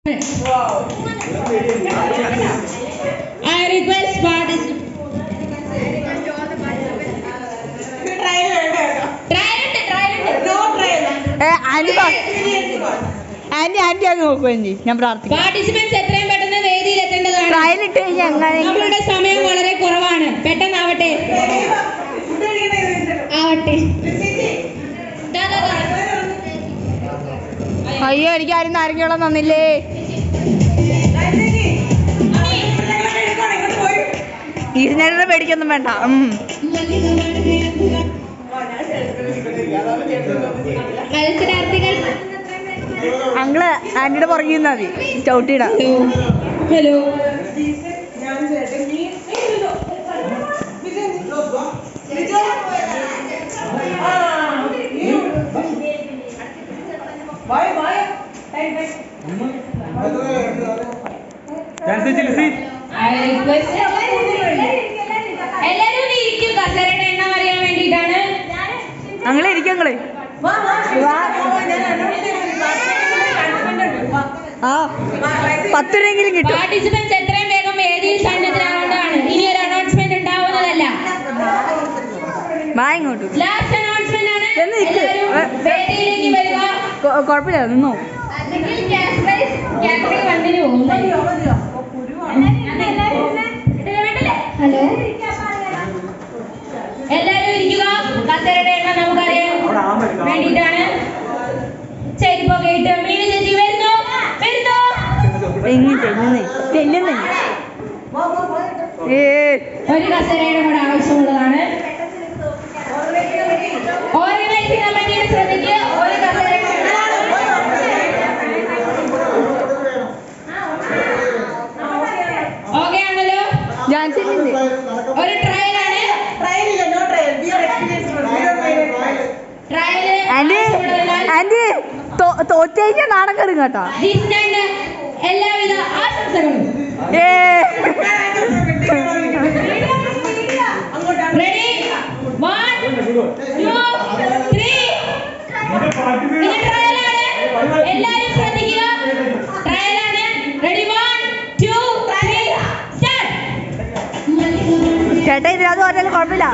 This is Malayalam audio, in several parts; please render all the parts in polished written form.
Wow. I request participants. Participants എത്രയും പെട്ടെന്ന് വേദിയിൽ എത്തേണ്ടതാണ്. നമ്മളുടെ സമയം വളരെ കുറവാണ്. പെട്ടെന്നാവട്ടെ. അയ്യോ, എനിക്ക് ആരും നാരങ്ങ തന്നില്ലേ. ഇരുന്നേരം പേടിക്കൊന്നും വേണ്ട. മത്സരാർത്ഥികൾ അങ്ങള് ആന്റിയുടെ പുറകിൽ നിന്നാ മതി. ചവിട്ടിയിട. ഹലോ, എല്ലാരും ഇരിക്കും. കസേരയുടെ എണ്ണം അറിയാൻ വേണ്ടിയിട്ടാണ്. അങ്ങളെ ഇരിക്കും. അങ്ങളെ ആ 10 രൂപയെങ്കിലും കിട്ടും. പാർട്ടിസിപ്പൻസ് എത്രയും വേഗം വേദിയിൽ സന്നദ്ധരാകേണ്ടതാണ്. ഇനി ഒരു അനൗൺസ്മെന്റ് ഉണ്ടാവുന്നതല്ല. ഇങ്ങോട്ട് ലാസ്റ്റ് അനൗൺസ്മെന്റ് ആണ്. വേദിയിലേക്ക് വരിക. കുഴപ്പമില്ല, നിന്നോ. ഹലോ, എല്ലാരും ഇരിക്കുക. കസേരയുടെ എണ്ണം നമുക്കറിയാൻ വേണ്ടിയിട്ടാണ്. ചെരുപ്പോ കേട്ട് മീനു ചേച്ചി വരുന്നു. ഒരു കസേരയുടെ കൂടെ ആവശ്യമുള്ളതാണ്. ഓർഗനൈസിംഗ് കമ്മിറ്റിയുടെ ശ്രദ്ധിക്കുക. ഒരു കസേര ഓക്കെ ആണല്ലോ. ഒരു ട്രയലാണ്. ആന്റി തോറ്റേക്ക് നാടൻ കയറും കേട്ടോ. എല്ലാവിധ ആശംസകളും. റെഡി, 1 2 3. ഇത് ട്രയലാണ്. എല്ലാവരും ശ്രദ്ധിക്കുക. ട്രയലാണ്. Ready, 1 2 3 start. ചേട്ടാ, ഇതിനകത്ത് പറഞ്ഞാലും കുഴപ്പമില്ല.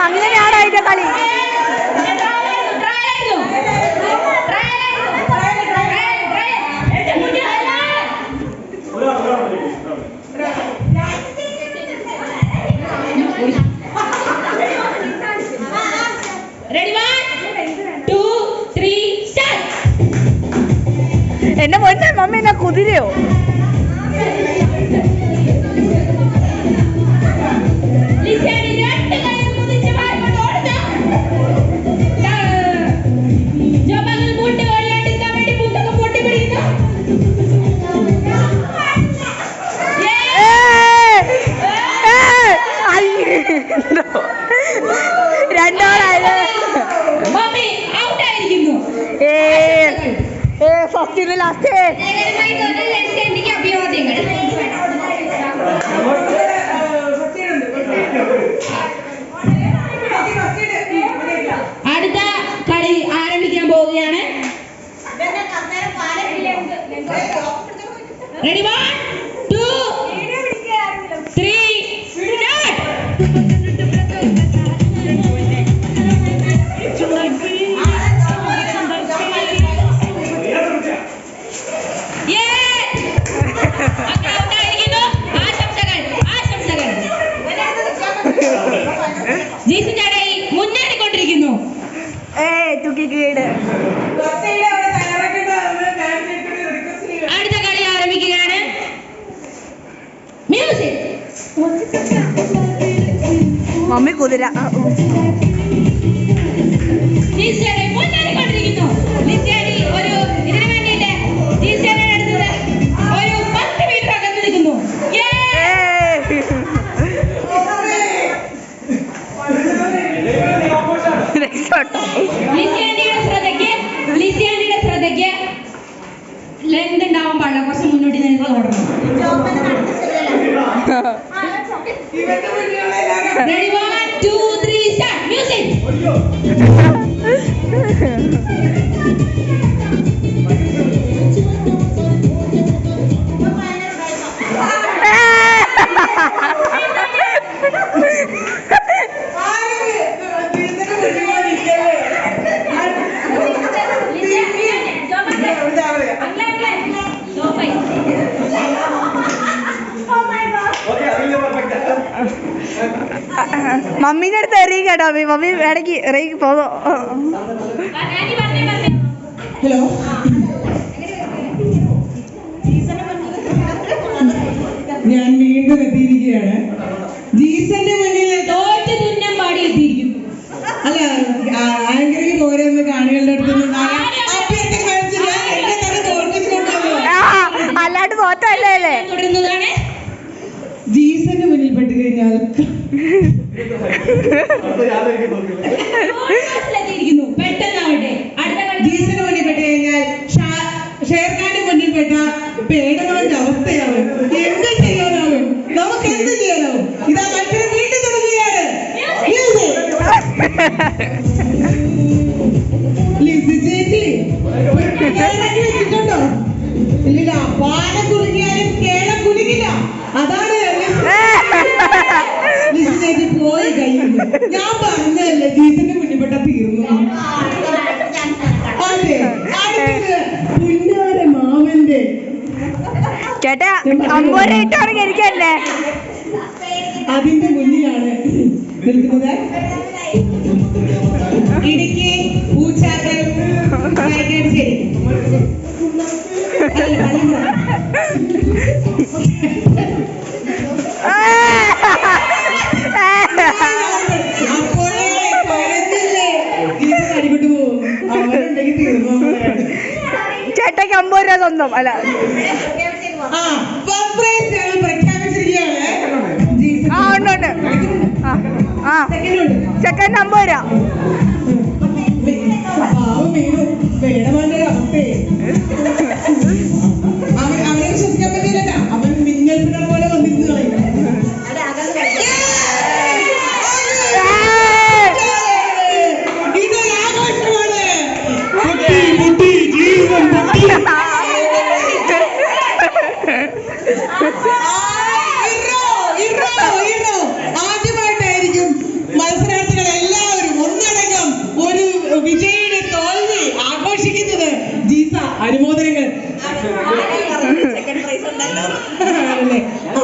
അങ്ങനെയാണ് അതിന്റെ കളി. എന്റെ മോനെ മമ്മി എന്നാ കുതിരയോ? ഫസ്റ്റിന് ലാസ്റ്റ് അഭിവാദ്യങ്ങൾ. അടുത്ത കളി ആരംഭിക്കാൻ പോവുകയാണ്. Ready, 1 2 3 start. ജീസൻ ചാടായി മുന്നേറിക്കൊണ്ടിരിക്കുന്നു. അടുത്ത കളി ആരംഭിക്കുകയാണ്. മ്യൂസിക്. മമ്മി കുതിര. ജീസൻ മുന്നേറിക്കൊണ്ടിരിക്കുന്നു. ലിസ്റ്റാഡി ഒരു ഇതിനു വേണ്ടിയിട്ട് ജീസന്റെ അടുത്ത് ഒരു 10 മീറ്റർ അകന്ന് നിൽക്കുന്നു. രക്ഷപ്പെട്ടോ. Ready, 1, 2, 3, start. Music. മമ്മീന്റെ അടുത്ത് എറിയും കേട്ടോ മമ്മി ഇടയ്ക്ക് ഇറങ്ങി പോന്നോ. ഹലോ, ഞാൻ വീണ്ടും എത്തിയിരിക്കുകയാണ്. ജീസന്റെ മുന്നിൽ തോറ്റ് തുന്നം പാടി എത്തിയിരിക്കുന്നു. അല്ല, ആങ്കറിക്ക് പോരെന്ന് കാണികളുടെ അടുത്ത് അഭ്യർത്ഥന കാണിച്ചില്ല. എന്നെ തന്നെ തോൽപ്പിച്ചുകൊണ്ടല്ലോ. അല്ലാണ്ട് തോറ്റല്ലേ അല്ലേ. തുടരുന്നതാണ്. ജീസന്റെ മുന്നിൽ പെട്ട് കഴിഞ്ഞാൽ എത്തിയിരിക്കുന്നു. പെട്ടെന്നാവട്ടെ. അടുത്ത കളി. ജീസന്റെ മുന്നിൽ പെട്ട് കഴിഞ്ഞാൽ ഷേർഖാന്റെ മുന്നിൽ പെട്ട പേടവന്റെ അവസ്ഥയാവും. എന്ത് ചെയ്യാനാവും? നമുക്ക് എന്ത് ചെയ്യാനാവും? ഇതാ മത്സരം വീണ്ടും തുടങ്ങുകയാണ്. ലിസി ചേച്ചി കേളക്കി വെച്ചിട്ടുണ്ടോ? ഇല്ലില്ല, പാലം കുലുങ്ങിയാലും കേളം കുലുങ്ങില്ല. അതാണ് ലിസി ചേച്ചി പോയി കഴിയുന്നു. ഞാൻ പറഞ്ഞതല്ലേ ജീസന്റെ മുന്നിൽപ്പെട്ട തീർന്നു. അതെ, അടുത്തത് പുന്നാര മാമന്റെ. ചേട്ടാ 50 രൂപ ഇട്ടാണെങ്കിൽ എനിക്കല്ലേ. അതിന്റെ മുന്നിലാണ് നിൽക്കുന്നത് ഇടുക്കി പൂച്ചാക്കൽ വൈകാട്ടിശ്ശേരി. അപ്പോഴേ പറഞ്ഞില്ലേ ജീസൻ അടിപൊളി പോകും. അവരുണ്ടെങ്കിൽ തീർന്നു. ചേട്ടയ്ക്ക് 50 രൂപ സ്വന്തം അല്ല. ആ, ഫസ്റ്റ് പ്രൈസ് ഞങ്ങൾ പ്രഖ്യാപിച്ചിരിക്കുകയാണ്. ജീസൻ ആ ഉണ്ട് ഉണ്ട്. ആ സെക്കൻഡ് ഉണ്ട്. സെക്കൻഡ് 50 രൂപ. പാവം വീണു. വേണമാന്റെ ഒരു അവസ്ഥയെ അവനെ വിശ്വസിക്കാൻ പറ്റില്ല. അവൻ മിന്നൽ പിണർ പോലെ വന്നിരുന്നു കളയും. ഇതൊരു ആഘോഷമാണ്. ആദ്യമായിട്ടായിരിക്കും മത്സരാർത്ഥികൾ എല്ലാവരും ഒന്നടങ്കം ഒരു വിജയിയുടെ തോൽവി ആഘോഷിക്കുന്നത്. ജീസ, അനുമോദനങ്ങൾ. ആണല്ലേ? ഓ,